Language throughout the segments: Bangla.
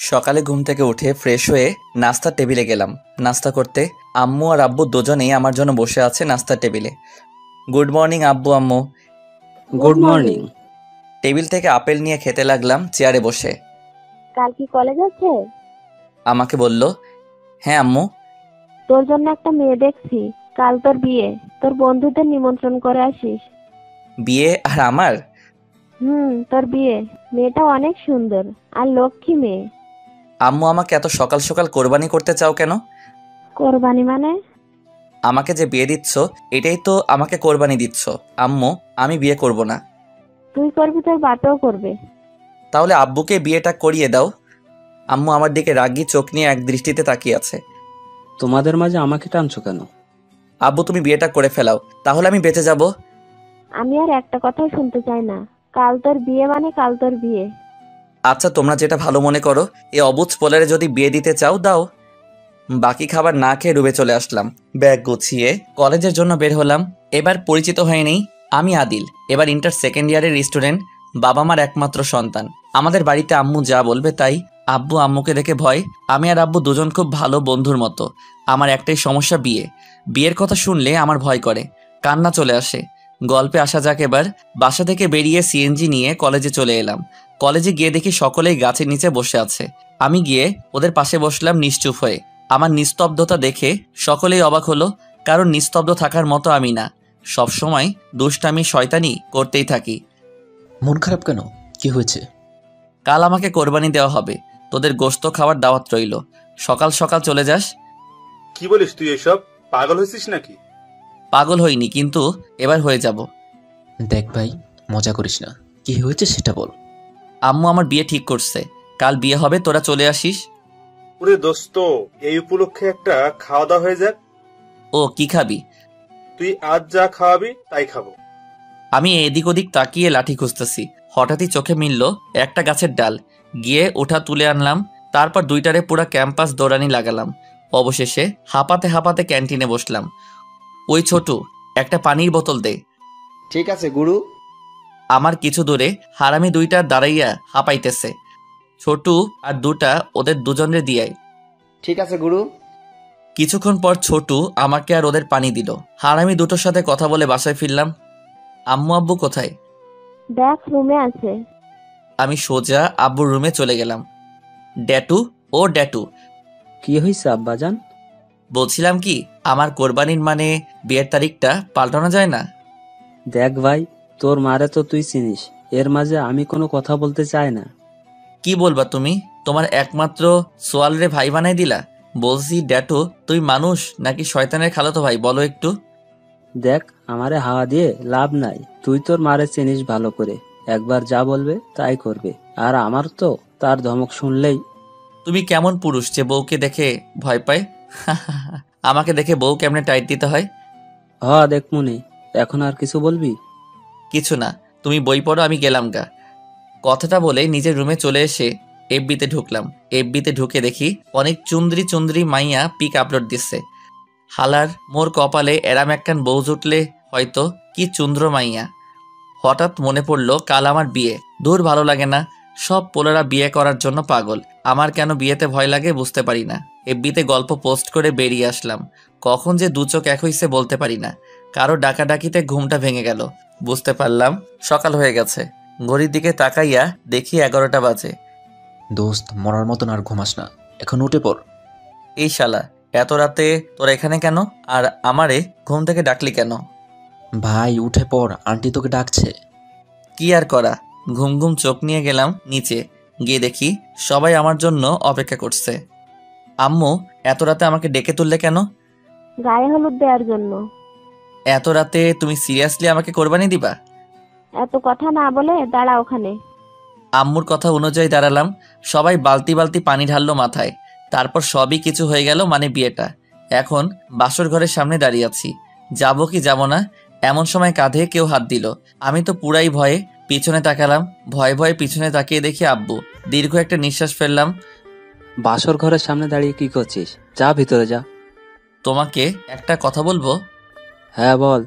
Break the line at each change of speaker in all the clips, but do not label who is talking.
সকালে ঘুম থেকে উঠে ফ্রেশ হয়ে নাস্তার টেবিলে গেলাম নাস্তা করতে। আম্মু আর আব্বু দুজনেই আমার জন্য বসে আছে নাস্তার টেবিলে। গুড মর্নিং আব্বু আম্মু।
Good morning.
টেবিল থেকে আপেল নিয়ে খেতে লাগলাম চেয়ারে বসে।
কাল কি কলেজ আছে?
আমাকে বলল, হ্যাঁ আম্মু।
তোর জন্য একটা মেয়ে দেখছি, কাল তোর বিয়ে, তোর বন্ধুদের নিমন্ত্রণ করে আসিস।
বিয়ে আর আমার?
তোর বিয়ে। মেয়েটা অনেক সুন্দর আর লক্ষ্মী মেয়ে।
আম্মু আমাকে এত সকাল সকাল কোরবানি করতে চাও কেন?
কোরবানি মানে?
আমাকে যে বিয়ে দিচ্ছ এটাই তো আমাকে কোরবানি দিচ্ছ। আম্মু, আমি বিয়ে করব না।
তুই করবি, তোর বাপেও করবে।
তাহলে আব্বুকে বিয়েটা করিয়ে দাও। আম্মু আমার দিকে রাগী চোখ নিয়ে এক দৃষ্টিতে তাকিয়ে আছে।
তোমাদের মাঝে আমাকে টানছো কেন?
আব্বু তুমি বিয়েটা করে ফেলাও, তাহলে আমি বেঁচে যাব।
আমি আর একটা কথাও শুনতে চাই না। কাল তোর বিয়ে মানে কাল তোর বিয়ে।
আচ্ছা, তোমরা যেটা ভালো মনে করো। এ অবুঝ পোলারে যদি বিয়ে দিতে চাও দাও। বাকি খাবার না খেয়ে রুমে চলে আসলাম। ব্যাগ গুছিয়ে কলেজের জন্য বের হলাম। এবার পরিচিত হয়ে নেই, আমি আদিল, এবার ইন্টার সেকেন্ড ইয়ারের স্টুডেন্ট, বাবা মার একমাত্র সন্তান। আমাদের বাড়িতে আম্মু যা বলবে তাই। আব্বু আম্মুকে দেখে ভয়। আমি আর আব্বু দুজন খুব ভালো বন্ধুর মতো। আমার একটাই সমস্যা, বিয়ে। বিয়ের কথা শুনলে আমার ভয় করে, কান্না চলে আসে। গল্পে আসা যাক এবার। বাসা থেকে বেরিয়ে সিএনজি নিয়ে কলেজে চলে এলাম। কলেজে গিয়ে দেখি সকলেই গাছের নিচে বসে আছে। আমি গিয়ে ওদের পাশে বসলাম নিশ্চুপ হয়ে। আমার নিস্তব্ধতা দেখে সকলেই অবাক হলো, কারণ নিস্তব্ধ থাকার মতো আমি না। সবসময় দুষ্টামি শয়তানি করতেই থাকি।
মন খারাপ কেন? কি হয়েছে?
কাল আমাকে কোরবানি দেওয়া হবে, তোদের গোশত খাওয়ার দাওয়াত রইল। সকাল সকাল চলে যাস।
কি বলিস তুই? এসব পাগল হয়েছিস নাকি?
পাগল হইনি, কিন্তু এবার হয়ে যাব।
দেখ ভাই, মজা করিস না। কি হয়েছে সেটা বল।
আম্মু আমার বিয়ে ঠিক করছে, কাল বিয়ে হবে, তোরা চলে আসিস।
ওরে দোস্ত, এই উপলক্ষে একটা খাওয়া দাওয়া হয়ে যাক।
ও, কি খাবি?
তুই আজ যা খাওয়াবি তাই খাবো।
আমি এদিক ওদিক তাকিয়ে লাঠি খুঁজতেছি, হঠাৎই চোখে মিলল একটা গাছের ডাল। গিয়ে ওঠা তুলে আনলাম। তারপর দুইটারে পুরা ক্যাম্পাস দৌড়ানি লাগালাম। অবশেষে হাঁপাতে হাঁপাতে ক্যান্টিনে বসলাম। ওই ছোটু, একটা পানির বোতল দে।
ঠিক আছে গুরু।
আমার কিছু দূরে হারামি দুইটা দাঁড়াইয়া হাঁপাইতেছে। ছোটু আর দুটা ওদের দুজনের দিয়াই।
ঠিক আছে গুরু।
কিছুক্ষণ পর ছোটু আমাকে আর ওদের পানি দিল। হারামি দুটোর সাথে কথা বলে বাসায় ফিরলাম। আম্মু আব্বু কোথায়?
দেখ, রুমে আছে।
আমি সোজা আব্বুর রুমে চলে গেলাম। ড্যাটু, ও ড্যাটু।
কি হয়েছে আব্বাজান?
বলছিলাম কি, আমার কোরবানির মানে বিয়ের তারিখটা পাল্টানো যায় না?
দেখ ভাই, তোর মারে তো তুই চিনিস, এর মাঝে আমি কোনো কথা বলতে চাই না।
কি বলবা তুমি? তোমার একমাত্র সোয়ালরে ভাই বানাই দিলা। বলছি ড্যাটু, তুই মানুষ নাকি শয়তানের খালাতো ভাই, বলো একটু।
দেখ, আমারে হাওয়া দিয়ে লাভ নাই। তুই তোর মারে চিনিস ভালো করে, একবার যা বলবে তাই করবে। আর আমার তো তার ধমক শুনলেই।
তুমি কেমন পুরুষ যে বউকে দেখে ভয় পায়? আমাকে দেখে বউ কেমনে টাইট দিতে হয়।
দেখ মুনি, এখন আর কিছু বলবি?
কিছু না, তুমি বই পড়ো, আমি গেলাম গা। কথাটা বলে নিজের রুমে চলে এসে এফবিতে ঢুকলাম। এফবিতে ঢুকে দেখি অনেক চুন্দ্রি চুন্দ্রি মাইয়া পিক আপলোড দিচ্ছে। হালার মোর কপালে এরাম একখান বউ জুটলে হয়তো, কি চুন্দ্র মাইয়া। হঠাৎ মনে পড়লো কাল আমার বিয়ে। দূর, ভালো লাগে না। সব পোলারা বিয়ে করার জন্য পাগল, আমার কেন বিয়েতে ভয় লাগে বুঝতে পারি না। এফবিতে গল্প পোস্ট করে বেরিয়ে আসলাম। কখন যে দু চোখ এক হইছে বলতে পারি না। কারো ডাকাডাকিতে ঘুমটা ভেঙে গেল। বুঝতে পারলাম সকাল হয়ে গেছে। ঘড়ির দিকে তাকাইয়া দেখি 11টা বাজে।
দোস্ত, মরার মতন আর ঘুমাস না, এখন উঠে পড়।
এই শালা, এত রাতে তোরা এখানে কেন? আর আমারে ঘুম থেকে ডাকলি কেন?
ভাই উঠে পড়, আন্টি তোকে ডাকছে।
কি আর করা, ঘুম ঘুম চোখ নিয়ে গেলাম নিচে। গিয়ে দেখি সবাই আমার জন্য অপেক্ষা করছে। আম্মু এত রাতে আমাকে ডেকে তুললে কেন?
গায়ে হলুদ দেওয়ার জন্য।
এত রাতে তুমি সিরিয়াসলি আমাকে কোরবানি দিবা?
এত কথা না বলে দাঁড়া ওখানে।
আম্মুর কথা অনুযায়ী দাঁড়ালাম। সবাই বালতি বালতি পানি ঢাললো মাথায়। তারপর সবই কিছু হয়ে গেল, মানে বিয়েটা। এখন বাসর ঘরের সামনে দাঁড়িয়ে আছি, যাবো কি যাব না। এমন সময় কাঁধে কেউ হাত দিল। আমি তো পুরাই ভয়ে পিছনে তাকালাম। ভয়ে ভয়ে পিছনে তাকিয়ে দেখি আব্বু। দীর্ঘ একটা নিঃশ্বাস ফেললাম।
বাসর ঘরের সামনে দাঁড়িয়ে কি করছিস? যা ভিতরে যা।
তোমাকে একটা কথা বলবো?
হ্যাঁ বল।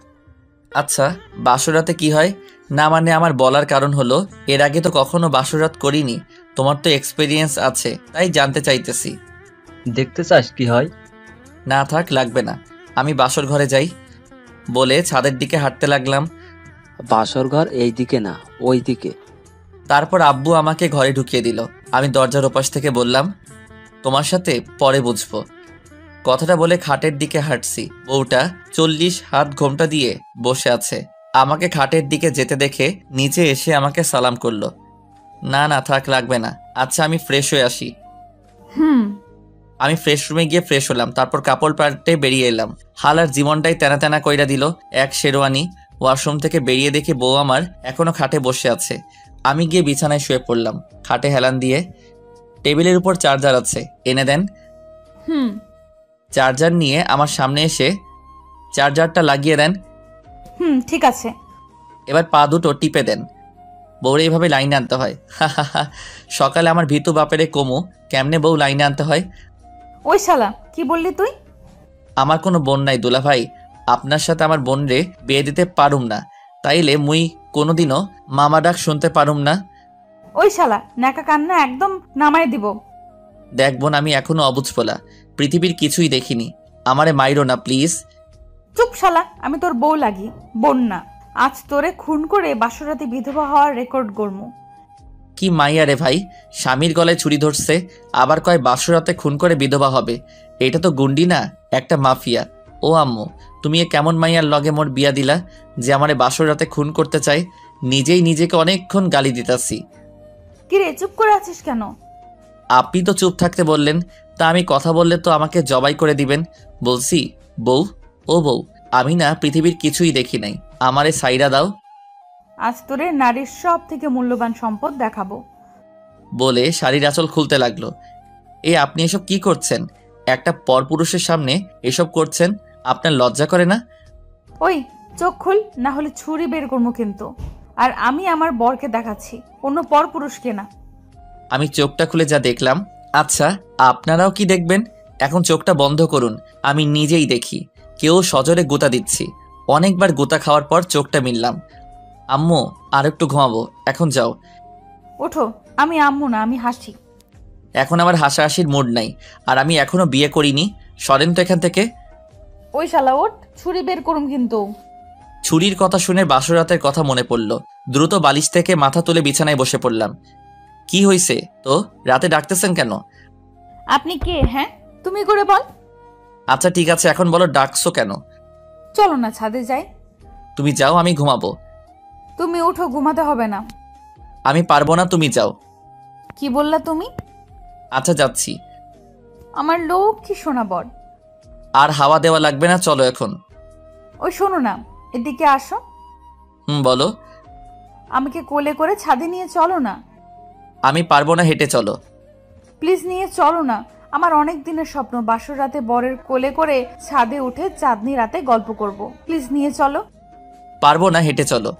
আচ্ছা, বাসরাতে কি হয়? না মানে আমার বলার কারণ হলো, এর আগে তো কখনো বাসরাত করিনি। তোমার তো এক্সপিরিয়েন্স আছে, তাই জানতে চাইতেছি।
দেখতে চাস কি হয়?
না থাক, লাগবে না, আমি বাসর ঘরে যাই বলে ছাদের দিকে হাঁটতে লাগলাম।
বাসর ঘর এই দিকে না, ওই দিকে।
তারপর আব্বু আমাকে ঘরে ঢুকিয়ে দিল। আমি দরজার ওপাশ থেকে বললাম, তোমার সাথে পরে বুঝবো। কথাটা বলে খাটের দিকে হাঁটছি। বউটা 40 হাত ঘোমটা দিয়ে বসে আছে। আমাকে খাটের দিকে যেতে দেখে নিচে এসে আমাকে সালাম করলো। না না থাক, লাগবে না। আচ্ছা আমি ফ্রেশ হয়ে আসি। আমি ফ্রেশ রুমে গিয়ে ফ্রেশ হলাম, তারপর কাপড় পাল্টে বেরিয়ে এলাম। হালার জীবনটাই তেনা তেনা কইরা দিল। এক শেরওয়ানি। ওয়াশরুম থেকে বেরিয়ে দেখি বউ আমার এখনো খাটে বসে আছে। আমি গিয়ে বিছানায় শুয়ে পড়লাম। খাটে হেলান দিয়ে, টেবিলের উপর চার্জার আছে, এনে দেন। চার্জার নিয়ে আমার সামনে এসে চার্জারটা লাগিয়ে দেন।
ঠিক আছে।
এবার পা দুটো টিপে দেন। বউরে এইভাবে লাইনে আনতে হয়। সকালে আমার ভীতু বাপেরে কমু কেমনে বউ লাইনে আনতে হয়।
ওই শালা, কি বললি তুই?
আমার কোনো বোন নাই দুলা ভাই, আপনার সাথে আমার বোন রে বিয়ে দিতে পারুম না, তাইলে মুই কোনোদিনও মামা ডাক শুনতে পারুম না।
ওই শালা, ন্যাকা কান্না একদম নামায় দিব।
দেখ বোন, আমি এখনো অবুঝ পোলা, পৃথিবীর কিছুই দেখিনি, আমারে মাইরো না প্লিজ।
চুপ শালা, আমি তোর বউ লাগি, বোন না। আজ তোরে খুন করে বাসরাতে বিধবা হওয়ার রেকর্ড গড়মু।
কি মাইয়া রে ভাই, স্বামীর গলায় ছুরি ধরছে, আবার কয় বাসরাতে খুন করে বিধবা হবে। এটা তো গুন্ডি না, একটা মাফিয়া। ও আম্মু, তুমি এ কেমন মাইয়ার লগে মোর বিয়া দিলা যে আমারে বাসরাতে খুন করতে চায়? নিজেই নিজেকে অনেকক্ষণ গালি দিতাছি।
কিরে চুপ করে আছিস কেন?
আপনি তো চুপ থাকতে বললেন, তা আমি কথা বললে তো আমাকে জবাই করে দিবেন। বলছি বউ, ও বউ, আমি না পৃথিবীর কিছুই দেখি নাই, আমারে সাইরা দাও।
আজ তোরে নারীর সব থেকে মূল্যবান সম্পদ দেখাবো।
বলে শাড়ির আঁচল খুলতে লাগলো। আপনি এসব কি করছেন? একটা পরপুরুষের সামনে এসব করছেন, আপনার লজ্জা করে না?
ওই চোখ খুল, না হলে ছুরি বের করবো কিন্তু। আর আমি আমার বরকে দেখাচ্ছি, অন্য পরপুরুষকে না।
আমি চোখটা খুলে যা দেখলাম। আচ্ছা আপনারাও কি দেখবেন? এখন চোখটা বন্ধ করুন, আমি নিজেই দেখি। কেউ সজোরে গোতা দিচ্ছি। অনেকবার গোতা খাওয়ার পর চোখটা মিললাম। আম্মু আর একটু ঘুমাবো, এখন যাও।
ওঠো, আমি আম্মু না, আমি হাসি।
এখন আমার হাসাহাসির মুড নাই, আর আমি এখনো বিয়ে করিনি। সরেন তো এখান থেকে।
ওই শালা ওঠ, ছুরি বের করুম কিন্তু।
ছুরির কথা শুনে বাসরাতের কথা মনে পড়ল। দ্রুত বালিশ থেকে মাথা তুলে বিছানায় বসে পড়লাম। কি হইছে তো, রাতে ডাকতেছেন কেন?
আপনি কে? হ্যাঁ তুমি করে বল।
আচ্ছা ঠিক আছে, এখন বলো ডাকছো কেন?
চলো না ছাদে যাই।
তুমি যাও, আমি ঘুমাবো।
তুমি উঠো, ঘুমাতে হবে না।
আমি পারবো না, তুমি যাও।
কি বললা তুমি?
আচ্ছা যাচ্ছি।
আমার লোক কি শোনা বর।
আর হাওয়া দেওয়া লাগবে না, চলো এখন।
ওই শোনো না, এদিকে আসো।
বলো।
আমাকে কোলে করে ছাদে নিয়ে চলো না।
আমি পারবো না, হেঁটে চলো।
প্লিজ নিয়ে চলো না, আমার অনেক দিনের স্বপ্ন বাসর রাতে বরের কোলে করে ছাদে উঠে চাঁদনি রাতে গল্প করব। প্লিজ নিয়ে চলো।
পারবো না, হেঁটে চলো।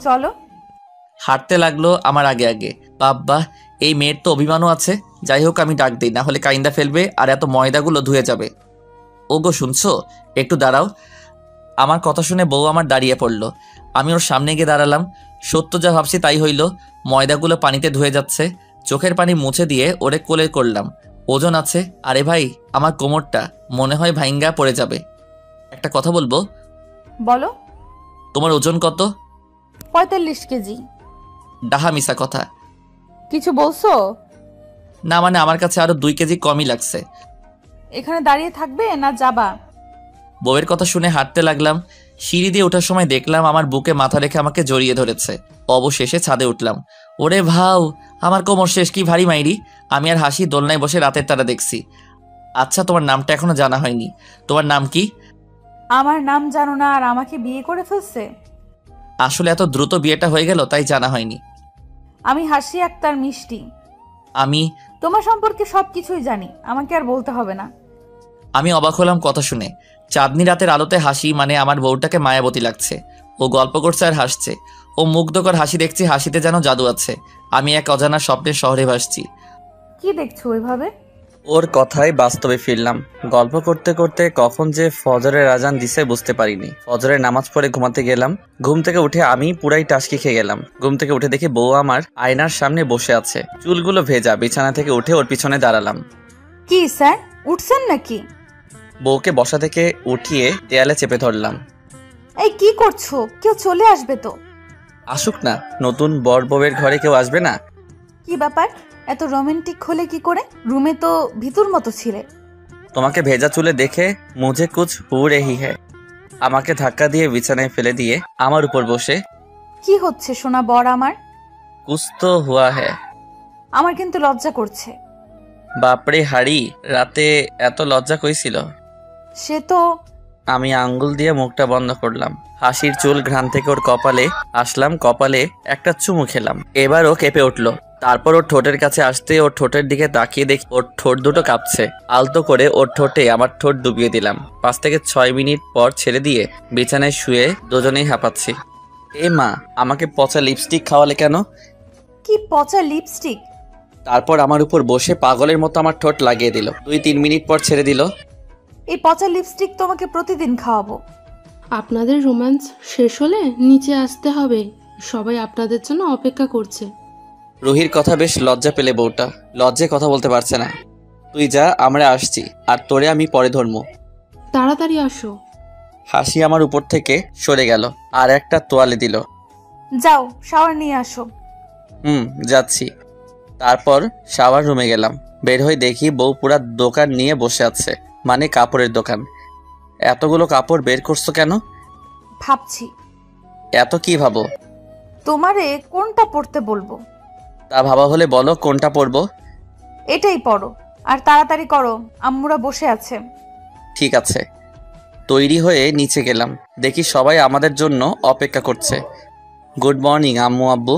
চলো।
হাঁটতে লাগলো আমার আগে আগে। বাব্বা, এই মেয়ের তো অভিমানও আছে। যাই হোক আমি ডাক দিই, না হলে কাইন্দা ফেলবে আর এত ময়দাগুলো ধুয়ে যাবে। ওগো শুনছো, একটু দাঁড়াও। আমার কথা শুনে বউ আমার দাঁড়িয়ে পড়লো। আমি ওর সামনে গিয়ে দাঁড়ালাম। সত্য যা ভাবছি তাই হইল। ময়দাগুলো পানিতে ধুয়ে যাচ্ছে। চোখের পানি মুছে দিয়ে ওরে কোলে করলাম। ওজন আছে। আরে ভাই, আমার কোমরটা মনে হয় ভাইঙ্গা পড়ে যাবে। একটা কথা বলবো?
বলো।
তোমার ওজন কত?
45 কেজি।
ডাহা মিশা কথা।
কিছু বলছো?
না মানে আমার কাছে আরো 2 কেজি কমই লাগছে।
এখানে দাঁড়িয়ে থাকবে না যাবা?
বউয়ের কথা শুনে হাঁটতে লাগলাম। সিঁড়ি দিয়ে ওঠার সময় দেখলাম আমার বুকে মাথা রেখে আমাকে জড়িয়ে ধরেছে। অবশেষে ছাদে উঠলাম। ওরে ভাও, আমার কোমর শেষ, কি ভারী মাইরি। আমি আর হাসি দোলনায় বসে রাতের তারা দেখছি। আচ্ছা তোমার নামটা এখনো জানা হয়নি, তোমার নাম কি?
আমার নাম জানো না আর আমাকে বিয়ে করে ফেলছে?
আসলে এত দ্রুত বিয়েটা হয়ে গেল তাই জানা হয়নি।
আমি হাসি আক্তার মিষ্টি।
আমি
তোমার সম্পর্কে সবকিছুই জানি, আমাকে আর বলতে হবে না।
আমি অবাক হলাম কথা শুনে। চাঁদনি রাতের আলোতে হাসি মানে আমার বউটাকে মায়াবতী লাগছে। ও গল্প করছে আর হাসছে। ও মুগ্ধকর হাসি দেখছি, হাসিতে যেন জাদু আছে। আমি এক অজানা স্বপ্নের শহরে ভাসছি।
কি দেখছো ওইভাবে?
ওর কথায় বাস্তবে ফিরলাম। গল্প করতে করতে কখন যে ফজরের আজান দিছে বুঝতে পারিনি। ফজরের নামাজ পড়ে ঘুমাতে গেলাম। ঘুম থেকে উঠে আমি পুরাই টাসকি খেয়ে গেলাম। ঘুম থেকে উঠে দেখি বউ আমার আয়নার সামনে বসে আছে, চুলগুলো ভেজা। বিছানা থেকে উঠে ওর পিছনে দাঁড়ালাম।
কি স্যার, উঠছেন নাকি?
বউকে বসা থেকে উঠিয়ে দেয়ালে চেপে ধরলাম।
এই কি করছো? কেউ চলে আসবে তো।
আসুক না, নতুন বর বউয়ের ঘরে কেউ আসবে না?
কি ব্যাপার, এত রোমান্টিক হলে কি করে? রুমে তো ভিতুর মতো ছিলে।
তোমাকে ভেজা চুলে দেখে মুঝে কুছ হু রহি হ্যায়। আমাকে ধাক্কা দিয়ে বিছানায় ফেলে দিয়ে আমার উপর বসে,
কি হচ্ছে সোনা বর আমার?
কুছ তো হুয়া হ্যায়।
আমার কিন্তু লজ্জা করছে।
বাপরে হাড়ি, রাতে এত লজ্জা কইছিল?
সে তো।
আমি আঙ্গুল দিয়ে মুখটা বন্ধ করলাম। হাসির চুল ঘ্রাণ থেকে ওর কপালে আসলাম, কপালে একটা চুমু খেলাম। এবার ও কেঁপে উঠলো। তারপর ওর ঠোঁটের কাছে আসতে ওর ঠোঁটের দিকে তাকিয়ে দেখি ওর ঠোঁট দুটো কাঁপছে। আলতো করে ওর ঠোঁটে আমার ঠোঁট ডুবিয়ে দিলাম। 5 থেকে 6 মিনিট পর ছেড়ে দিয়ে বিছানায় শুয়ে দুজনেই হাঁপাচ্ছি। এ মা, আমাকে পচা লিপস্টিক খাওয়ালে কেন?
কি পচা লিপস্টিক?
তারপর আমার উপর বসে পাগলের মতো আমার ঠোঁট লাগিয়ে দিল। 2-3 মিনিট পর ছেড়ে দিল।
এই পচা লিপস্টিক তোমাকে প্রতিদিন খাওয়াবো।
আপনাদের রোম্যান্স শেষ হলে নিচে আসতে হবে, সবাই আপনাদের জন্য অপেক্ষা করছে।
রুহির কথা বেশ লজ্জা পেলে বউটা, লজ্জায় কথা বলতে পারছে না। তুই যা, আমরা আসছি, আর তোরে আমি পরে ধরবো।
তাড়াতাড়ি আসো।
হাসি আমার উপর থেকে সরে গেল আর একটা তোয়ালে দিল।
যাও শাওয়ার নিয়ে আসো।
যাচ্ছি। তারপর শাওয়ার রুমে গেলাম। বের হয়ে দেখি বউ পুরা দোকান নিয়ে বসে আছে, মানে কাপড়ের দোকান। এতগুলো কাপড় বের করছো কেন?
ভাবছি
এত কি ভাবো?
তোমারে কোনটা পড়তে বলবো।
তা ভাবা হলে বলো কোনটা পরবো।
এটাই পড়ো, আর তাড়াতাড়ি করো, আম্মুরা বসে আছে।
ঠিক আছে। তৈরি হয়ে নিচে গেলাম। দেখি সবাই আমাদের জন্য অপেক্ষা করছে। গুড মর্নিং আম্মু আব্বু।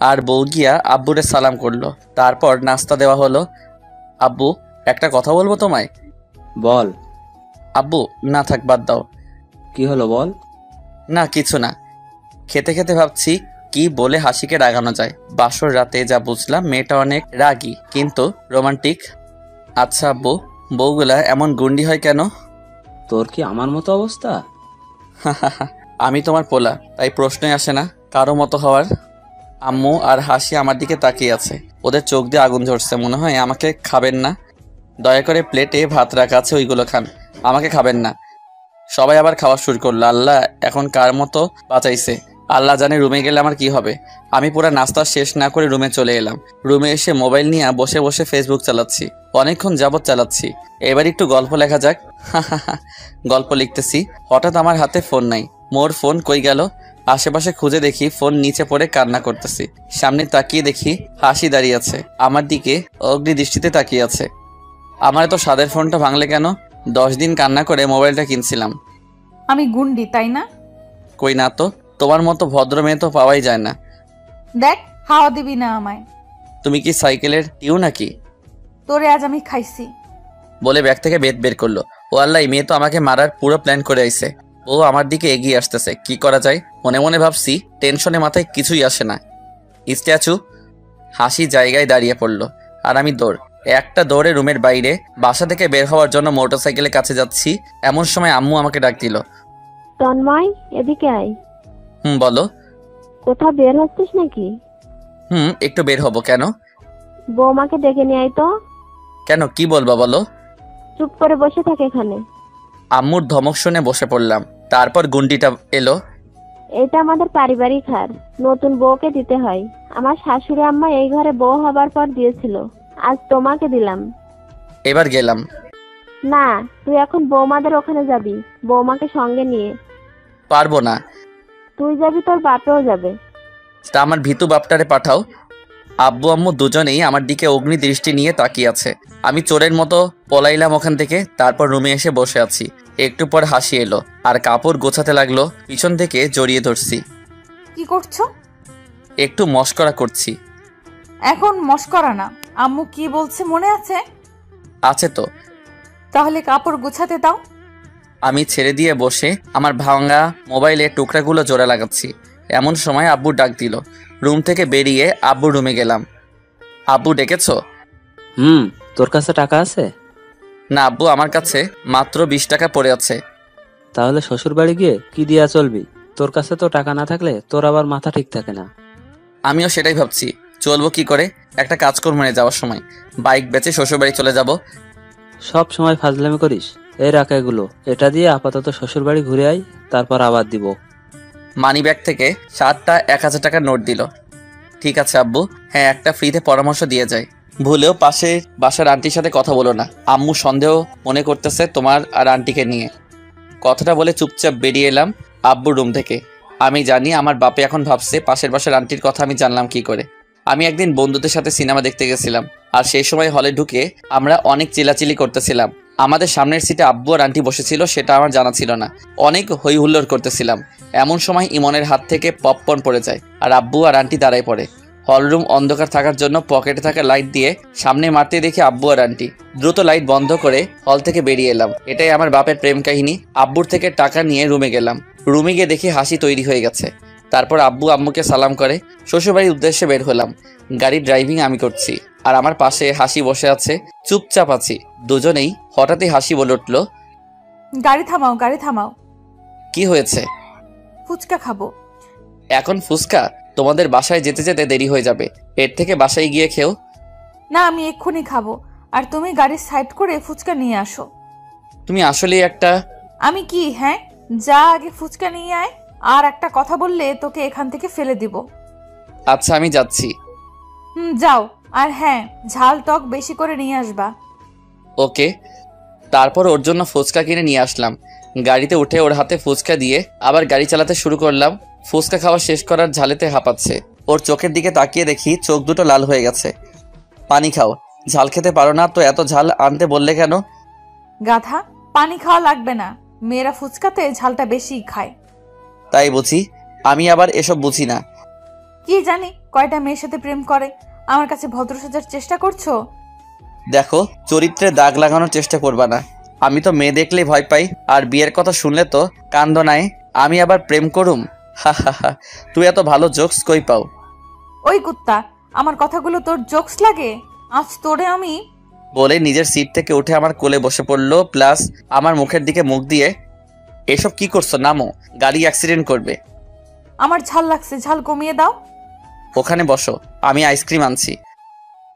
আর বউ গিয়া আব্বুরে সালাম করলো। তারপর নাস্তা দেওয়া হলো। আব্বু, একটা কথা বলবো তোমায়।
বল।
আব্বু, না থাক, বাদ দাও।
কি হলো বল।
না কিছু না। খেতে খেতে ভাবছি কি বলে হাসিকে রাগানো যায়। বাসর রাতে যা বুঝলাম মেয়েটা অনেক রাগী কিন্তু রোমান্টিক। আচ্ছা আব্বু, বউগুলা এমন গুন্ডি হয় কেন?
তোর কি আমার মতো অবস্থা?
আমি তোমার পোলা, তাই প্রশ্নই আসে না কারো মতো হওয়ার। আম্মু আর হাসি আমার দিকে তাকিয়ে আছে। ওদের চোখ দিয়ে আগুন ঝরছে। মনে হয় আমাকে খাবেন না। দয়া করে প্লেটে ভাত রাখা আছে, ওইগুলো খান, আমাকে খাবেন না। সবাই আবার খাওয়া শুরু করলো। আল্লাহ এখন কার মতো বাঁচাইছে, আল্লাহ জানে রুমে গেলে আমার কি হবে। আমি পুরো নাস্তা শেষ না করে রুমে চলে এলাম। রুমে এসে মোবাইল নিয়ে বসে বসে ফেসবুক চালাচ্ছি। অনেকক্ষণ যাবৎ চালাচ্ছি। এবার একটু গল্প লেখা যাক। গল্প লিখতেছি, হঠাৎ আমার হাতে ফোন নাই। মোর ফোন কই গেল? আশেপাশে খুঁজে দেখি ফোন নিচে পড়ে কান্না করতেছি। সামনে তাকিয়ে দেখি হাসি দাঁড়িয়ে আছে, আমার দিকে অগ্নি দৃষ্টিতে তাকিয়ে আছে। আমার তো স্বাদের ফোনটা ভাঙলে কেন? 10 দিন কান্না করে মোবাইলটা কিনছিলাম।
আমি গুন্ডি তাই না?
কই না তো, তোমার মতো ভদ্র মেয়ে তো পাওয়াই যায় না।
দেখ, হাওয়া দিবি না আমায়।
তুমি কি সাইকেলের টিউ নাকি?
তোরে আজ আমি খাইছি।
বলে ব্যাগ থেকে বেত বের করলো। ও আল্লাহ, এই মেয়ে তো আমাকে মারার পুরো প্ল্যান করে আইছে। ও আমার দিকে এগিয়ে আসতেছে, কি করা যায় মনে মনে ভাবছি। টেনশনে মাথায় কিছুই আসে না। স্ট্যাচু। হাসি জায়গায় দাঁড়িয়ে পড়লো আর আমি একটা দৌড়ে রুমের বাইরে বাসা থেকে বের হওয়ার জন্য মোটরসাইকেলের কাছে যাচ্ছি। এমন সময় আম্মু আমাকে ডাক দিল।
তন্ময়, এদিকে আয়।
বলো।
কোথাও বের হচ্ছিস নাকি?
একটু বের হবো। কেন?
বৌমাকে ডেকে নিয়ে আয় তো।
কেন, কি বলবা বলো?
চুপ করে বসে থাকে এখানে।
আম্মুর ধমক শুনে বসে পড়লাম। তারপর গুন্ডিটা এলো।
এটা আমাদের পারিবারিক হার, নতুন বউকে দিতে হয়। আমার শাশুড়ি আম্মা এই ঘরে বউ হবার পর দিয়েছিল, আজ তোমাকে দিলাম।
এবার গেলাম।
না, তুই এখন বৌমাদের ওখানে যাবি, বৌমাকে সঙ্গে নিয়ে।
পারবো না।
তুই যাবি, তোর বাপেও যাবে।
তা আমার ভীতু বাপটারে পাঠাও। আব্বু আম্মু দুজনেই আমার দিকে অগ্নি দৃষ্টি নিয়ে তাকিয়ে আছে। আমি চোরের মতো পলাইলাম ওখান থেকে। তারপর রুমে এসে বসে আছি। একটু পর হাসি এলো আর কাপড় গোছাতে লাগলো। পিছন থেকে জড়িয়ে ধরছি।
কি করছো?
একটু মস্করা করছি।
এখন মস্করা না, আম্মু কি বলছে মনে আছে?
আছে তো।
তাহলে কাপড় গুছাতে দাও।
আমি ছেড়ে দিয়ে বসে আমার ভাঙা মোবাইলের টুকরাগুলো জোড়া লাগাচ্ছি। এমন সময় আব্বু ডাক দিল। রুম থেকে বেরিয়ে আব্বু রুমে গেলাম। আব্বু ডেকেছো?
তোর কাছে টাকা আছে?
না আব্বু, আমার কাছে মাত্র 20 টাকা পড়ে আছে।
তাহলে শ্বশুর বাড়ি গিয়ে কি দিয়া চলবি? তোর কাছে তো টাকা না থাকলে তোর আবার মাথা ঠিক থাকে না।
আমিও সেটাই ভাবছি, চলবো কি করে। একটা কাজ করবো না, যাওয়ার সময় বাইক বেচে শ্বশুরবাড়ি চলে যাব।
সব সময় ফাজলামি করিস। এই রাখ এগুলো, এটা দিয়ে আপাতত শ্বশুর বাড়ি ঘুরে আয়, তারপর আবার দিব।
মানি ব্যাগ থেকে 7টা 1000 টাকার নোট দিল। ঠিক আছে আব্বু, হ্যাঁ একটা ফ্রিতে পরামর্শ দিয়ে যায়। ভুলেও পাশে বাসার আন্টির সাথে কথা বলো না, আম্মু সন্দেহ মনে করতেছে তোমার আর আন্টিকে নিয়ে। কথাটা বলে চুপচাপ বেরিয়ে এলাম আব্বুর রুম থেকে। আমি জানি আমার বাপে এখন ভাবছে পাশের বাসার আন্টির কথা আমি জানলাম কি করে। আমি একদিন বন্ধুদের সাথে সিনেমা দেখতে গেছিলাম, আর সেই সময় হলে ঢুকে আমরা অনেক চিল্লাচিল্লি করতেছিলাম। আমাদের সামনের সিটে আব্বু আর আন্টি বসেছিল, সেটা আমার জানা ছিল না। অনেক হই হুল্লোড় করতেছিলাম, এমন সময় ইমনের হাত থেকে পপকর্ন পড়ে যায়, আর আব্বু আর আন্টি দাঁড়ায় পড়ে। হলরুম অন্ধকার থাকার জন্য পকেটে থাকা লাইট দিয়ে সামনে মারতে দেখি আব্বু আর আন্টি। দ্রুত লাইট বন্ধ করে হল থেকে বেরিয়ে এলাম। এটাই আমার বাপের প্রেম কাহিনী। আব্বুর থেকে টাকা নিয়ে রুমে গেলাম। রুমে গিয়ে দেখি হাসি তৈরি হয়ে গেছে। তারপর আব্বু আম্মুকে সালাম করে শ্বশুরবাড়ির উদ্দেশ্যে বের হলাম। গাড়ির ড্রাইভিং আমি করছি, আর আমার পাশে হাসি বসে আছে। চুপচাপ আছি দুজনেই। হঠাৎই হাসি বলে উঠল,
গাড়ি থামাও, গাড়ি থামাও।
কি হয়েছে?
ফুচকা খাবো।
এখন ফুচকা? তোমাদের বাসায় যেতে যেতে দেরি হয়ে যাবে, এর থেকে বাসায় গিয়ে খেও।
না, আমি এক্ষুনি খাবো, আর তুমি গাড়ির সাইড করে ফুচকা নিয়ে আসো।
তুমি আসলেই একটা।
আমি কি? হ্যাঁ, যা আগে ফুচকা নিয়ে আয়, আর একটা কথা বললে তোকে এখান থেকে ফেলে দিব।
আচ্ছা আমি যাচ্ছি।
যাও, আর হ্যাঁ, ঝাল টক বেশি করে নিয়ে আসবা।
ওকে। তারপর ওর জন্য ফুচকা কিনে নিয়ে আসলাম। গাড়িতে উঠে ওর হাতে ফুচকা দিয়ে আবার গাড়ি চালাতে শুরু করলাম। ফুচকা খাওয়া শেষ করার ঝালেতে হাঁপাচ্ছে। ওর চোখের দিকে তাকিয়ে দেখি চোখ দুটো লাল হয়ে গেছে। পানি খাও, ঝাল খেতে পারো না তো এত ঝাল আনতে বললে কেন?
গাধা, পানি খাওয়া লাগবে না, মেয়েরা ফুচকাতে ঝালটা বেশি খায়।
তাই বুঝি? আমি আবার এসব বুঝি না।
কি জানি কয়টা মেয়ের সাথে প্রেম করে, আমার কাছে ভদ্র সাজার চেষ্টা করছো।
দেখো, চরিত্রে দাগ লাগানোর চেষ্টা করবা না। আমি তো মেয়ে দেখলেই ভয় পাই, আর বিয়ের কথা শুনলে তো কান্দ নাই। আমি আবার প্রেম করুম? হা হা হা, তুই এত ভালো জোকস কই পাও?
ওই কুত্তা, আমার কথাগুলো তোর জোকস লাগে? আজ তোরে আমি।
বলে নিজের সিট থেকে উঠে আমার কোলে বসে পড়লো, প্লাস আমার মুখের দিকে মুখ দিয়ে, এসব কি করছো? নামো, গাড়ি অ্যাক্সিডেন্ট করবে।
আমার ঝাল লাগছে, ঝাল কমিয়ে দাও।
ওখানে বসো, আমি আইসক্রিম আনছি।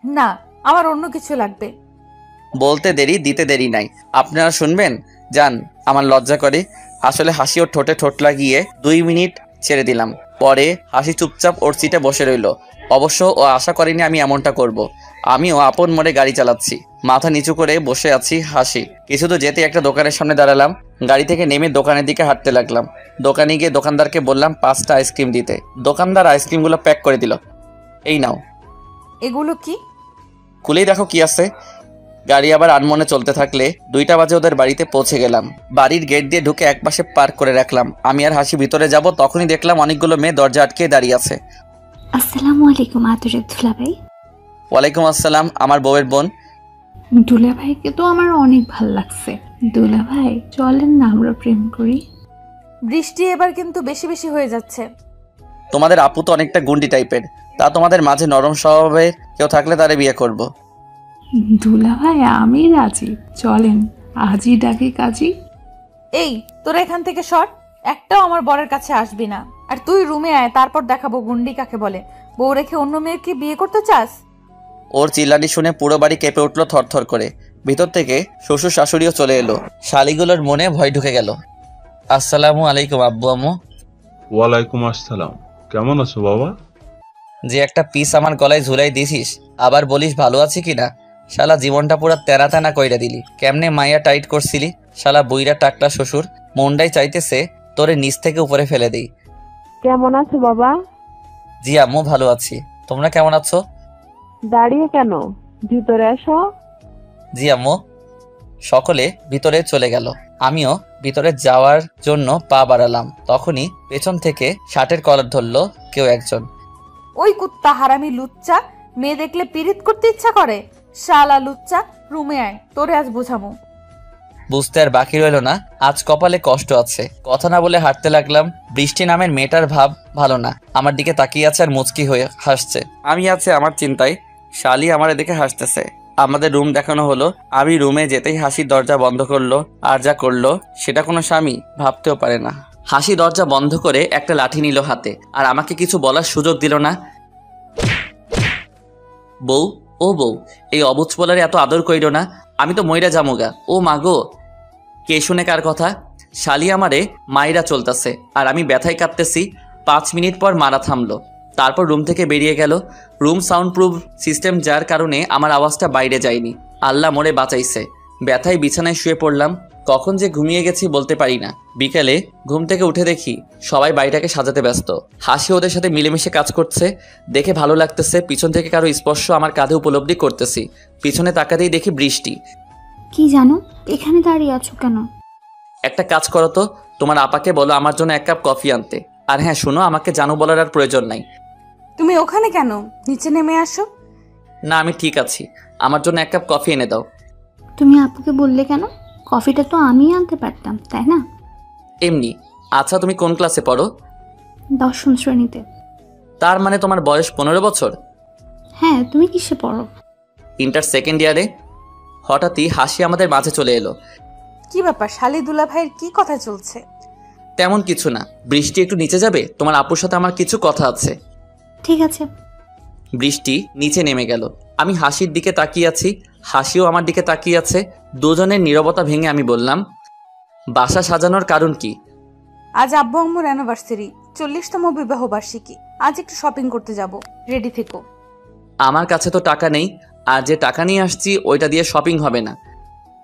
না, আমার অন্য কিছু লাগবে।
বলতে দেরি দিতে দেরি নাই। আপনারা শুনবেন? যান, আমার লজ্জা করে। আসলে হাসি ওর ঠোঁটে ঠোঁট লাগিয়ে 2 মিনিট ছেড়ে দিলাম। পরে হাসি চুপচাপ ওর সিটে বসে রইল। অবশ্য ও আশা করেনি আমি এমনটা করব। আমিও আপন মনে গাড়ি চালাচ্ছি, মাথা নিচু করে বসে আছি। হাসি কিছু তো যেতে একটা দোকানের সামনে দাঁড়ালাম। গাড়ি থেকে নেমে দোকানের দিকে হাঁটতে লাগলাম। দোকানে গিয়ে দোকানদারকে বললাম 5টা আইসক্রিম দিতে। দোকানদার আইসক্রিমগুলো প্যাক করে দিল। এই নাও।
এগুলো কি?
খুলেই দেখো কি আছে। গাড়ি আবার আনমনে চলতে থাকলে 2টা বাজে ওদের বাড়িতে পৌঁছে গেলাম। বাড়ির গেট দিয়ে ঢুকে একপাশে পার্ক করে রাখলাম। আমি আর হাসি ভিতরে যাব, তখনই দেখলাম অনেকগুলো মেয়ে দরজা আটকে দাঁড়িয়ে আছে।
আসসালামু আলাইকুম আদরের দুলাভাই।
ওয়ালাইকুম আসসালাম, আমার বউয়ের বোন।
দুলাভাইকে তো আমার অনেক ভাল লাগছে। দুলাভাই চলেন না আমরা প্রেম করি।
বৃষ্টি এবার কিন্তু বেশি বেশি হয়ে যাচ্ছে।
তোমাদের আপু তো অনেকটা গুন্ডি টাইপের, তা তোমাদের মাঝে নরম স্বভাবের কেউ থাকলে তারে বিয়ে করব।
দুলাভাই আমি রাজি, চলেন আজই ডাকি কাজী।
এই, তোরা এখান থেকে সর, একটাও আমার বরের কাছে আসবি না। আর তুই রুমে আয়, তারপর দেখাবো গুন্ডি কাকে বলে। বউ রেখে অন্য মেয়েকে বিয়ে করতে চাস?
ওর চিল্লানি শুনে পুরো বাড়ি কেঁপে উঠলো থরথর করে। ভিতর থেকে শ্বশুর শাশুড়িও চলে এলো। শালিগুলোর মনে ভয় ঢুকে গেল। আসসালামু আলাইকুম আব্বু আম্মু।
ওয়ালাইকুম আসসালাম। কেমন আছো বাবা?
যে একটা পিস আমার গলায় ঝুলাই দিছিস, আবার বলিস ভালো আছি কিনা। শালা জীবনটা পুরো তেনা তেনা কইরা দিলি। কেমনে মাইয়া টাইট করছিলি? শালা বইরা টাকলা শ্বশুর, মনটাই চাইতেছে তোরে নিচ থেকে উপরে ফেলে দেই।
কেমন আছো বাবা?
জি আম্মু ভালো আছি, তোমরা কেমন আছো?
দাঁড়িয়ে কেন, ভিতরে এসো।
জি আম্মু। সকলে ভিতরে চলে গেল। আমিও ভিতরে যাওয়ার জন্য পা বাড়ালাম, তখনই পেছন থেকে শার্টের কলার ধরলো কেউ একজন।
ওই কুত্তা হারামি লুচ্চা, মেয়ে দেখলে পিরিত করতে ইচ্ছা করে। শালা লুচ্চা, রুমে আয়, তোরে আজ বোঝামু।
বুঝতে আর বাকি রইল না, আজ কপালে কষ্ট আছে। কথা না বলে হাঁটতে লাগলাম। বৃষ্টি নামের মেয়েটার ভাব ভালো না, আমার দিকে তাকিয়ে আছে আর মুচকি হয়ে হাসছে। আমি আছে আমার চিন্তায়, শালি আমার এদিকে হাসতেছে। আমাদের রুম দেখানো হলো। আমি রুমে যেতেই হাসি দরজা বন্ধ করলো, আর যা করলো সেটা কোনো স্বামী ভাবতেও পারে না। হাসি দরজা বন্ধ করে একটা লাঠি নিল হাতে, আর আমাকে কিছু বলার সুযোগ দিল না। বউ, ও বউ, এই অবুঝ পোলারে এত আদর কইরো না, আমি তো মইরা জামুগা। ও মাগো, কে শুনে কার কথা? শালি আমারে মাইরা চলতেছে আর আমি ব্যথায় কাঁদতেছি। 5 মিনিট পর মারা থামলো, তারপর রুম থেকে বেরিয়ে গেল। রুম সাউন্ড প্রুফ সিস্টেম, যার কারণে আমার আওয়াজটা বাইরে যায়নি। আল্লাহ মোরে বাঁচাইছে। ব্যথায় বিছানায় শুয়ে পড়লাম। কখন যে ঘুমিয়ে গেছি বলতে পারি না। বিকেলে ঘুম থেকে উঠে দেখি সবাই বাড়িটাকে সাজাতে ব্যস্ত। হাসি ওদের সাথে মিলেমিশে কাজ করছে, দেখে ভালো লাগতেছে। পিছন থেকে কারো স্পর্শ আমার কাঁধে উপলব্ধি করতেছি। পিছনে তাকাতেই দেখি বৃষ্টি।
কি জানো, এখানে দাঁড়িয়ে আছো কেন?
একটা কাজ করো তো, তোমার আপাকে বলো আমার জন্য 1 কাপ কফি আনতে। আর হ্যাঁ শোনো, আমাকে জানো বলার আর প্রয়োজন নাই।
তুমি ওখানে কেন? নিচে নেমে আসো।
না, আমি ঠিক আছি, আমার জন্য 1 কাপ কফি এনে দাও।
তুমি আপুকে বললে কেন? কফিটা তো আমি আনতে পারতাম, তাই না?
এমনি। আচ্ছা, তুমি কোন ক্লাসে পড়ো?
10ম শ্রেণীতে।
তার মানে তোমার বয়স 15 বছর?
হ্যাঁ, তুমি কিসে পড়ো?
ইন্টার 2nd ইয়ারে। হঠাৎই হাসি আমাদের মাঝে চলে এলো।
কি ব্যাপার, শালি দুলা ভাইয়ের কি কথা চলছে?
তেমন কিছু না। বৃষ্টি, একটু নিচে যাবে? তোমার আপুর সাথে আমার কিছু কথা আছে।
ঠিক আছে।
বৃষ্টি নিচে নেমে গেল। আমি হাসির দিকে তাকিয়ে আছি, হাসিও আমার দিকে তাকিয়ে আছে। দুজনের নীরবতা ভেঙে আমি বললাম, বাসা সাজানোর কারণ কি?
আজ আব্বু আম্মুর অ্যানিভার্সারি, 40তম বিবাহ বার্ষিকী। আজ একটু শপিং করতে যাব, রেডি থেকো।
আমার কাছে তো টাকা নেই, আর যে টাকা নিয়ে আসছি ওইটা দিয়ে শপিং হবে না।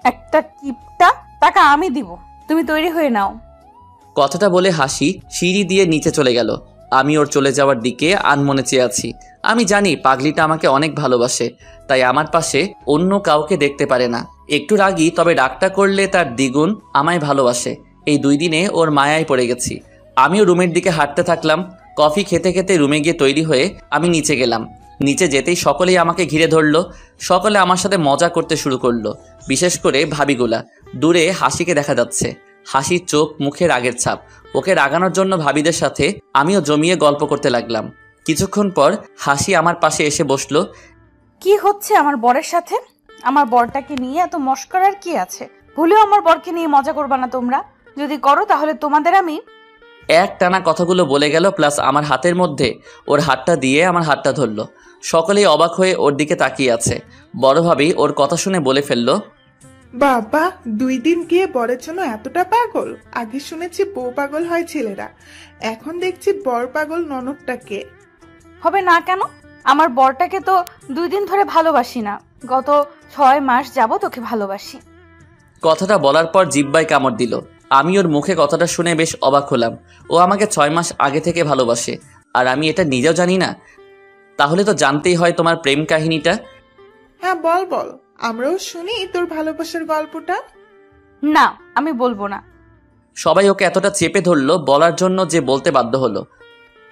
একটা কিপটা, টাকা আমি দিব, তুমি তৈরি হয়ে নাও।
কথাটা বলে হাসি সিঁড়ি দিয়ে নিচে চলে গেল। আমি ওর চলে যাওয়ার দিকে আনমনে চেয়ে আছি। আমি জানি পাগলিটা আমাকে অনেক ভালোবাসে, তাই আমার পাশে অন্য কাউকে দেখতে পারে না। একটু রাগী, তবে রাগটা করলে তার দ্বিগুণ আমায় ভালোবাসে। এই 2 দিনে ওর মায়ায় পড়ে গেছি। আমিও রুমের দিকে হাঁটতে থাকলাম। কফি খেতে খেতে রুমে গিয়ে তৈরি হয়ে আমি নিচে গেলাম। নিচে যেতেই সকলেই আমাকে ঘিরে ধরলো। সকলে আমার সাথে মজা করতে শুরু করলো, বিশেষ করে ভাবিগুলা। দূরে হাসিকে দেখা যাচ্ছে, হাসির চোখ মুখে রাগের ছাপ। ওকে রাগানোর জন্য ভাবিদের সাথে আমিও জমিয়ে গল্প করতে লাগলাম। কিছুক্ষণ পর হাসি আমার পাশে এসে বসলো।
কি হচ্ছে আমার বরের সাথে? আমার বরটাকে নিয়ে এত মস্করার কি আছে? ভুলেও আমার বরকে নিয়ে মজা করবা না তোমরা। যদি করো তাহলে তোমাদের আমি।
এক টানা কথাগুলো বলে গেল, প্লাস আমার হাতের মধ্যে ওর হাতটা দিয়ে আমার হাতটা ধরলো। সকলেই অবাক হয়ে ওর দিকে তাকিয়ে আছে। বড় ভাবি ওর কথা শুনে বলে ফেললো,
বাবা, 2 দিন গিয়ে বরের জন্য এতটা পাগল? আগে শুনেছি বউ পাগল হয় ছেলেরা, এখন দেখছি বর পাগল ননদটাকে।
হবে না কেন? আমার বরটাকে তো 2 দিন ধরে ভালোবাসি না, গত 6 মাস যাবত ওকে ভালোবাসি।
কথাটা বলার পর জিব্বায় কামড় দিল। আমি ওর মুখে কথাটা শুনে বেশ অবাক হলাম। ও আমাকে 6 মাস আগে থেকে ভালোবাসে, আর আমি এটা নিজেও জানি না। তাহলে তো জানতেই হয় তোমার প্রেম কাহিনীটা।
হ্যাঁ, বল বল, আমরাও শুনি তোর ভালোবাসার গল্পটা।
না, আমি বলবো না।
সবাই ওকে এতটা চেপে ধরলো বলার জন্য যে বলতে বাধ্য হলো।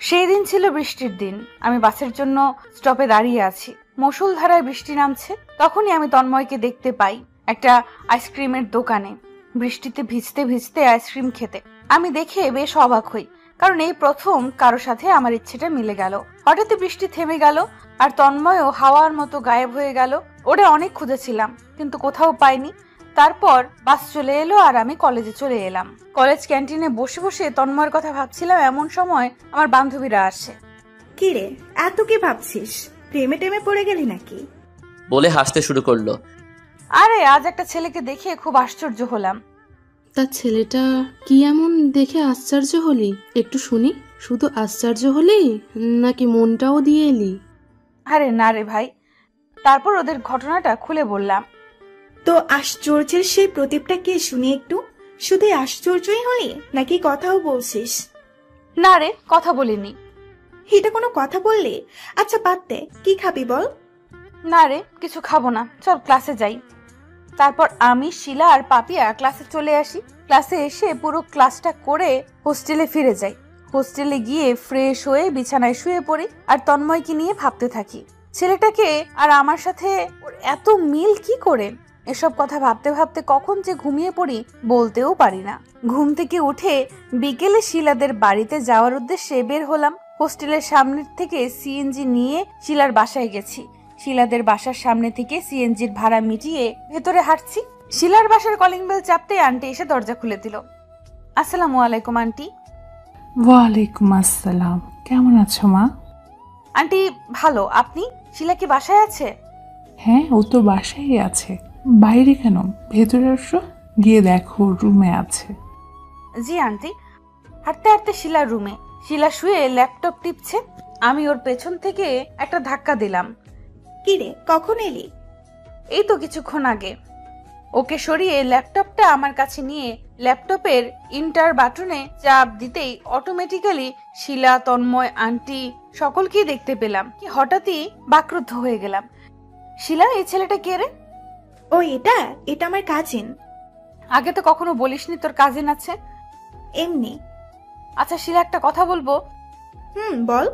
সেই দিন ছিল বৃষ্টির দিন। আমি বাসের জন্য স্টপে দাঁড়িয়ে আছি। মুষলধারায় বৃষ্টি নামছে। তখনই আমি তন্ময়কে দেখতে পাই একটা আইসক্রিমের দোকানে, বৃষ্টিতে ভিজতে ভিজতে আইসক্রিম খেতে। আমি দেখে বেশ অবাক হই, কারণ এই প্রথম কারো সাথে আমার ইচ্ছেটা মিলে গেল। হঠাৎই বৃষ্টি থেমে গেল, আর তন্ময়ও হাওয়ার মতো গায়েব হয়ে গেল। ওরে অনেক খুঁজেছিলাম, কিন্তু কোথাও পাইনি। তারপর বাস চলে এলো, আর আমি কলেজে চলে এলাম। কলেজ ক্যান্টিনে বসে বসে তন্ময়ের কথা ভাবছিলাম। এমন সময় আমার বান্ধবীরা আসে।
কি রে, এত কি ভাবছিস? প্রেমে টেমে পড়ে গেলি নাকি?
বলে হাসতে শুরু করলো।
আরে আজ একটা ছেলেকে দেখে খুব আশ্চর্য হলাম।
তা ছেলেটা কি এমন দেখে আশ্চর্য হলি? একটু শুনি। শুধু আশ্চর্য হলি নাকি মনটাও দিয়ে এলি?
আরে না রে ভাই। তারপর ওদের ঘটনাটা খুলে বললাম।
তো আশ্চর্যের সেই প্রদীপটা কে, শুনি একটু। শুধু আশ্চর্যই হলি নাকি কথাও বলছিস?
না রে, কথা বলিনি।
এটা কোনো কথা বললি? আচ্ছা বাদ দে, কি খাবি বল?
না রে, কিছু খাবো না, চল ক্লাসে যাই। তারপর আমি, শিলা আর পাপিয়া ক্লাসে চলে আসি। ক্লাসে এসে পুরো ক্লাসটা করে হোস্টেলে ফিরে যাই। হোস্টেলে গিয়ে ফ্রেশ হয়ে বিছানায় শুয়ে পড়ি, আর তন্ময়কে নিয়ে ভাবতে থাকি। ছেলেটাকে আর আমার সাথে ওর এত মিল কি করে? এসব কথা ভাবতে ভাবতে কখন যে ঘুমিয়ে পড়ি বলতেও পারি না। ঘুম থেকে উঠে বিকেলে শিলাদের বাড়িতে যাওয়ার উদ্দেশ্যে বের হলাম। হোস্টেলের সামনের থেকে সিএনজি নিয়ে শিলার বাসায় গেছি। শিলাদের বাসার সামনে থেকে সিএনজির ভাড়া মিটিয়ে ভেতরে হাঁটছি। শিলার বাসার কলিং বেল চাপতেই আন্টি এসে দরজা খুলে দিল। আসসালামু আলাইকুম আন্টি।
ওয়ালাইকুম আসসালাম, কেমন আছো মা?
আন্টি ভালো, আপনি? শিলা কি বাসায় আছে?
হ্যাঁ, ও তো বাসায় আছে। বাইরে কেন, ভেতরে আসো, গিয়ে দেখো রুমে আছে।
জি আন্টি। হাঁটতে হাঁটতে শিলার রুমে। শিলা শুয়ে ল্যাপটপ টিপছে। আমি ওর পেছন থেকে একটা ধাক্কা দিলাম।
কি রে, কখন এলি?
এই তো কিছুক্ষণ আগে। ওকে সরিয়ে ল্যাপটপটা আমার কাছে নিয়ে ল্যাপটপের ইন্টার বাটনে চাপ দিতেই অটোমেটিক্যালি শিলা, তন্ময়, আন্টি সকলকেই দেখতে পেলাম। কি হঠাৎই বাকরুদ্ধ হয়ে গেলাম। শিলা, এই ছেলেটা কে রে?
ও এটা এটা আমার কাজিন।
আগে তো কখনো বলিসনি তোর কাজিন আছে।
এমনি।
আচ্ছা শিলা, একটা কথা বলবো।
বল।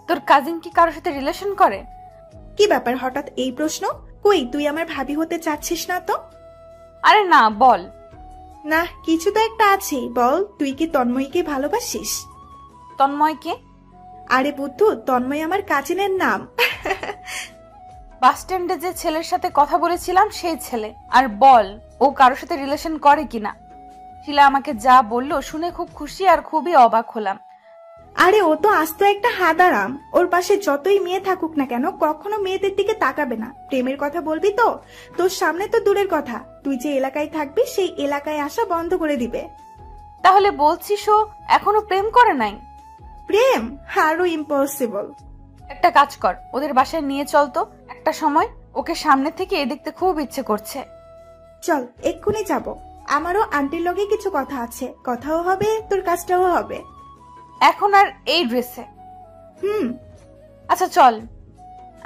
তোর কাজিন কি কারোর সাথে রিলেশন করে?
কি ব্যাপার হঠাৎ এই প্রশ্ন? কই, তুই আমার ভাবি হতে চাচ্ছিস না তো?
আরে না, বল
না। কিছু তো একটা আছে, বল। তুই কি তন্ময়কে ভালোবাসিস?
তন্ময়কে?
আরে বুদ্ধু, তন্ময় আমার কাজিনের নাম।
বাস স্ট্যান্ডে যে ছেলের সাথে কথা বলেছিলাম সেই ছেলে। আর বল ও কারোর সাথে রিলেশন করে কিনা। শিলা আমাকে যা বললো শুনে খুব খুশি আর খুবই অবাক হলাম।
আরে ও তো আস্ত একটা হাদারাম। ওর পাশে যতই মেয়ে থাকুক না কেন, কখনো মেয়েদের দিকে তাকাবে না। প্রেমের কথা বলবি তো তোর সামনে তো দূরের কথা, তুই যে এলাকায় থাকবি সেই এলাকায় আসা বন্ধ করে দিবে।
তাহলে বলছিস ও এখনো প্রেম করে নাই?
প্রেম আরো ইম্পসিবল।
একটা কাজ কর, ওদের বাসায় নিয়ে চল তো একটা সময়। ওকে সামনে থেকে দেখতে খুব ইচ্ছে করছে।
চল, এক্ষুনি যাব। আমারও আন্টির লগে কিছু কথা আছে, কথাও হবে, তোর কাজটাও হবে।
এখন আর এই ড্রেসে?
আচ্ছা
চল।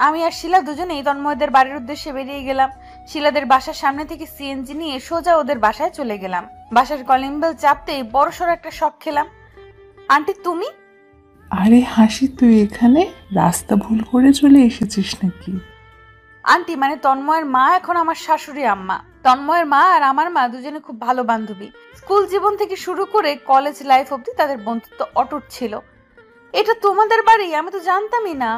আমি আর শিলা দুজনেই তন্ময়দের বাড়ির উদ্দেশ্যে বেরিয়ে গেলাম। শিলাদের বাসার সামনে থেকে সিএনজি নিয়ে সোজা ওদের বাসায় চলে গেলাম। বাসার কলিং বেল চাপতেই বড়সড় একটা শক খেলাম। আন্টি তুমি?
আরে হাসি, তুই এখানে? রাস্তা ভুল করে চলে এসেছিস নাকি?
আন্টি মানে তন্ময়ের মা এখন আমার শাশুড়ি আম্মা। তন্ময়ের মা আর আমার মা দুজনে খুব ভালো বান্ধবী। স্কুল জীবন থেকে শুরু করে কলেজ লাইফ অবধি তাদের বন্ধুত্ব অটুট ছিল। এটা তোমাদের বাড়ি? আমি তো জানতামই না।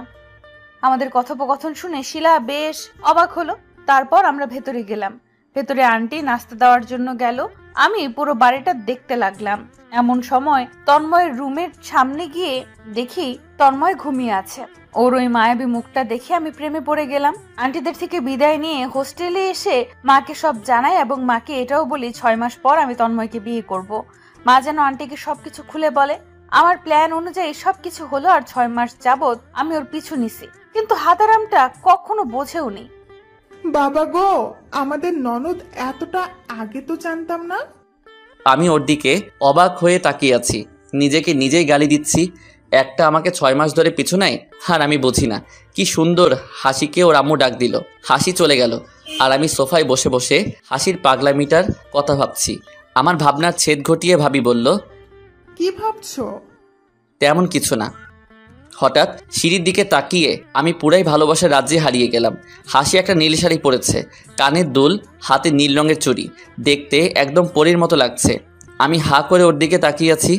আমাদের কথোপকথন শুনে শিলা বেশ অবাক হলো। তারপর আমরা ভেতরে গেলাম। ভেতরে আন্টি নাস্তা দেওয়ার জন্য গেল। আমি পুরো বাড়িটা দেখতে লাগলাম। এমন সময় তন্ময়ের রুমের সামনে গিয়ে দেখি তন্ময় ঘুমিয়ে আছে। ওর ওই মায়াবী মুখটা দেখে আমি প্রেমে পড়ে গেলাম। আন্টিদের থেকে বিদায় নিয়ে হোস্টেলে এসে মাকে সব জানাই এবং মাকে এটাও বলি 6 মাস পর আমি তন্ময়কে বিয়ে করব। মা যেন আন্টিকে সবকিছু খুলে বলে। আমার প্ল্যান অনুযায়ী সবকিছু হলো আর 6 মাস যাবত আমি ওর পিছু নিছি, কিন্তু হাতারামটা কখনো বোঝেও নি।
বাবা গো, আমাদের ননদ এতটা আগে তো জানতাম না।
আমি ওর দিকে অবাক হয়ে তাকিয়ে আছি। নিজেকে নিজেই গালি দিচ্ছি। একটা আমাকে 6 মাস ধরে পিছু নেয়, আর আমি বুঝি না। কি সুন্দর হাসিকে ওর আম্মু ডাক দিল। হাসি চলে গেল আর আমি সোফায় বসে বসে হাসির পাগলামিটার কথা ভাবছি। আমার ভাবনার ছেদ ঘটিয়ে ভাবি বলল,
কি ভাবছো?
তেমন কিছু না। হঠাৎ সিঁড়ির দিকে তাকিয়ে আমি পুরাই ভালোবাসার রাজ্যে হারিয়ে গেলাম। হাসি একটা নীল শাড়ি পরেছে, কানের দুল, হাতে নীল রঙের চুড়ি, দেখতে একদম পরীর মতো লাগছে। আমি হা করে ওর দিকে তাকিয়ে আছি।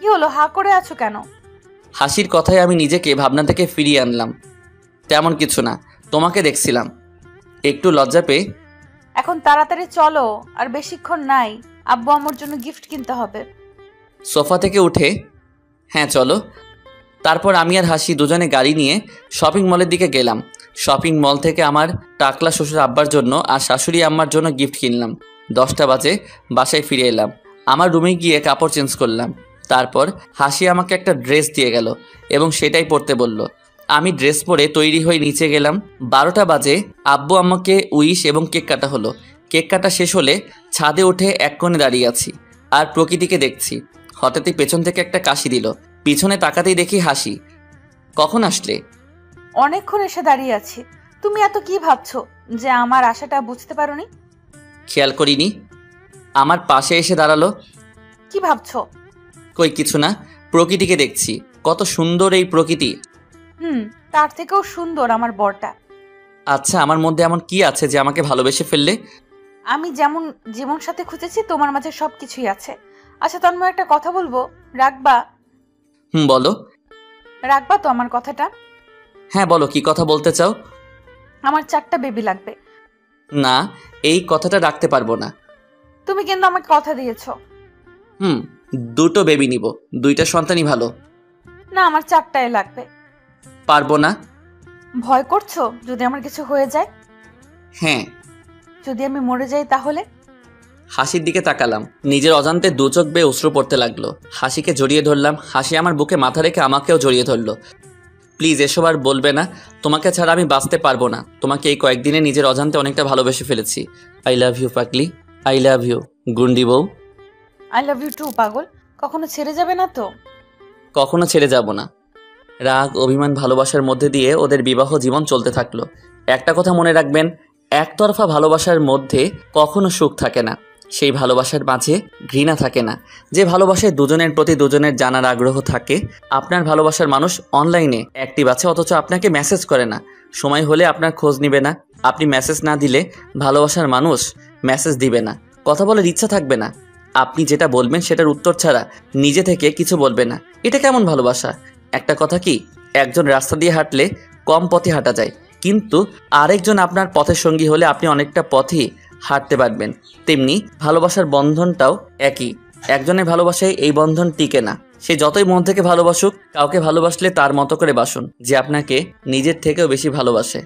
কি হলো, হা করে আছো কেন?
হাসির কথায় আমি নিজেকে ভাবনা থেকে ফিরিয়ে আনলাম। তেমন কিছু না, তোমাকে দেখছিলাম। একটু লজ্জা পেয়ে,
এখন তাড়াতাড়ি চলো, আর বেশিক্ষণ নাই। আব্বু আম্মুর জন্য গিফট কিনতে হবে।
সোফা থেকে উঠে, হ্যাঁ চলো। তারপর আমি আর হাসি দুজনে গাড়ি নিয়ে শপিং মলের দিকে গেলাম। শপিং মল থেকে আমার টাকলা শ্বশুর আব্বার জন্য আর শাশুড়ি আম্মার জন্য গিফট কিনলাম। 10টা বাজে বাসায় ফিরে এলাম। আমার রুমে গিয়ে কাপড় চেঞ্জ করলাম। তারপর হাসি আমাকে একটা ড্রেস দিয়ে গেল এবং সেটাই পরতে বলল। আমি ড্রেস পরে তৈরি হয়ে নিচে গেলাম। 12টা বাজে আব্বু আম্মাকে উইশ এবং কেক কাটা হলো। কেক কাটা শেষ হলে ছাদে উঠে এক কোণে দাঁড়িয়ে আছি আর প্রকৃতিকে দেখছি। হঠাৎই পেছন থেকে একটা কাশি দিল। পিছনে তাকাতেই দেখি হাসি। কখন আসলে?
অনেকক্ষণ এসে দাঁড়িয়ে আছি। তুমি এত কি ভাবছো যে আমার আশাটা বুঝতে পারোনি?
খেয়াল করিনি। আমার পাশে এসে দাঁড়ালো।
কি ভাবছো?
কই কিছু না, প্রকৃতিকে দেখছি। কত সুন্দর এই প্রকৃতি।
তার থেকেও সুন্দর আমার বরটা।
আচ্ছা, আমার মধ্যে এমন কি আছে যে আমাকে ভালোবেসে ফেললে?
আমি যেমন জীবন সাথে খুঁজেছি তোমার মাঝে সবকিছুই আছে। আচ্ছা তন্ময়, একটা কথা বলবো, রাখবা?
বলো।
রাখবা তো আমার কথাটা?
হ্যাঁ বলো, কি কথা বলতে চাও?
আমার 4টা বেবি লাগবে।
না, এই কথাটা রাখতে পারবো না।
তুমি কিন্তু আমাকে কথা দিয়েছো।
2টো বেবি নিব, 2টা সন্তানই ভালো।
না, আমার 4টাই লাগবে।
পারবো না।
ভয় করছো যদি আমার কিছু হয়ে যায়?
হ্যাঁ।
যদি আমি মরে যাই তাহলে?
হাসির দিকে তাকালাম, নিজের অজান্তে 2 চোখ বেয়ে অশ্রু পড়তে লাগলো। হাসিকে জড়িয়ে ধরলাম, হাসি আমার বুকে মাথা রেখে আমাকেও জড়িয়ে ধরলো। প্লিজ এসব আর বলবে না, তোমাকে ছাড়া আমি বাঁচতে পারবো না। তোমাকে এই কয়েকদিনে নিজের অজান্তে অনেকটা ভালোবেসে ফেলেছি। আই লাভ ইউ পাগলি, আই লাভ ইউ গুন্ডি বউ।
আই লাভ ইউ টু পাগল। কখনো ছেড়ে যাবে না তো?
কখনো ছেড়ে যাব না। রাগ, অভিমান, ভালোবাসার মধ্যে দিয়ে ওদের বিবাহ জীবন চলতে থাকলো। একটা কথা মনে রাখবেন, একতরফা ভালোবাসার মধ্যে কখনো সুখ থাকে না, সেই ভালোবাসার মাঝে ঘৃণা থাকে না। যে ভালোবাসায় দুজনের প্রতি দুজনের জানার আগ্রহ থাকে। আপনার ভালোবাসার মানুষ অনলাইনে অ্যাক্টিভ আছে, অথচ আপনাকে মেসেজ করে না, সময় হলে আপনার খোঁজ নিবে না। আপনি মেসেজ না দিলে ভালোবাসার মানুষ মেসেজ দিবে না, কথা বলার ইচ্ছা থাকবে না। আপনি যেটা বলবেন সেটার উত্তর ছাড়া নিজে থেকে কিছু বলবে না। এটা কেমন ভালোবাসা? একটা কথা কি, একজন রাস্তা দিয়ে হাঁটলে কম পথে হাঁটা যায়, কিন্তু আরেকজন আপনার পথের সঙ্গী হলে আপনি অনেকটা পথই হাঁটতে পারবেন। তেমনি ভালোবাসার বন্ধনটাও একই। একজনের ভালোবাসায় এই বন্ধন টিকে না। সে যতই মন থেকে ভালোবাসুক, কাউকে ভালোবাসলে তার মতো করে বাসুন, যে আপনাকে নিজের থেকেও বেশি ভালোবাসে।